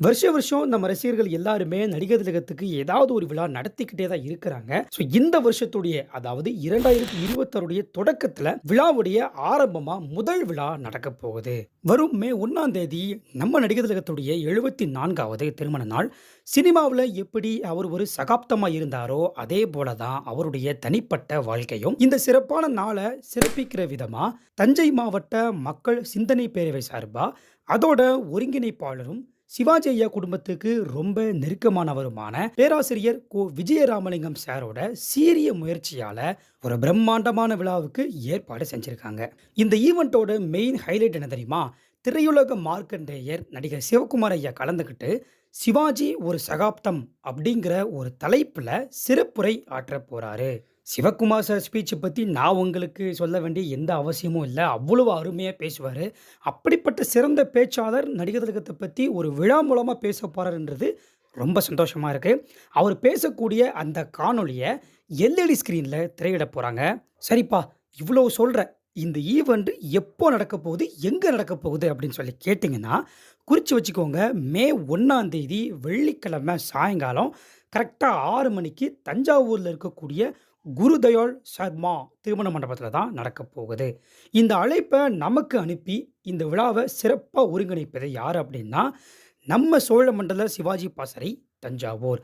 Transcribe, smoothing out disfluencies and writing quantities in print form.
வருஷம் நம்ம ரசிகர்கள் எல்லாருமே நடிகர் திலகத்துக்கு ஏதாவது ஒரு விழா நடத்திக்கிட்டே தான் இருக்கிறாங்க. ஸோ இந்த வருஷத்துடைய அதாவது 2026 தொடக்கத்துல விழாவுடைய ஆரம்பமா முதல் விழா நடக்கப் போகுது. வரும் மே 1ஆம் தேதி நம்ம நடிகர் திலகத்துடைய 74வது திருமண நாள். சினிமாவுல எப்படி அவர் ஒரு சகாப்தமா இருந்தாரோ, அதே போல தான் அவருடைய தனிப்பட்ட வாழ்க்கையும். இந்த சிறப்பான நாள சிறப்பிக்கிற விதமா தஞ்சை மாவட்ட மக்கள் சிந்தனை பேரவை சார்பா அதோட ஒருங்கிணைப்பாளரும் சிவாஜி ஐயா குடும்பத்துக்கு ரொம்ப நெருக்கமானவருமான பேராசிரியர் விஜயராமலிங்கம் சாரோட சீரிய முயற்சியால ஒரு பிரம்மாண்டமான விழாவுக்கு ஏற்பாடு செஞ்சிருக்காங்க. இந்த ஈவெண்ட்டோட மெயின் ஹைலைட் என்ன தெரியுமா? திரையுலக மார்க்கண்டேயர் நடிகர் சிவகுமார் ஐயா கலந்துக்கிட்டு சிவாஜி ஒரு சகாப்தம் அப்படிங்கிற ஒரு தலைப்புல சிறப்புரை ஆற்ற போறாரு. சிவகுமார் சார் ஸ்பீச்சை பற்றி நான் உங்களுக்கு சொல்ல வேண்டிய எந்த அவசியமும் இல்லை. அவ்வளவு அருமையாக பேசுவார். அப்படிப்பட்ட சிறந்த பேச்சாளர் நடிகர் திலகத்தை பற்றி ஒரு விழா மூலமாக பேச போகிறாருன்றது ரொம்ப சந்தோஷமாக இருக்குது. அவர் பேசக்கூடிய அந்த காணொளியை எல்இடி ஸ்க்ரீனில் திரையிட போகிறாங்க. சரிப்பா, இவ்வளோ சொல்கிற இந்த ஈவெண்ட் எப்போ நடக்க போகுது, எங்கே நடக்க போகுது அப்படின்னு சொல்லி கேட்டிங்கன்னா, குறித்து வச்சுக்கோங்க. மே 1ஆம் தேதி வெள்ளிக்கிழமை சாயங்காலம் கரெக்டாக 6 மணிக்கு தஞ்சாவூரில் இருக்கக்கூடிய குருதயாள் சர்மா திருமண மண்டபத்தில் தான் நடக்கப் போகுது. இந்த அழைப்பை நமக்கு அனுப்பி இந்த விழாவை சிறப்பாக ஒருங்கிணைப்பது யார் அப்படின்னா, நம்ம சோழமண்டல சிவாஜி பாசறை தஞ்சாவூர்.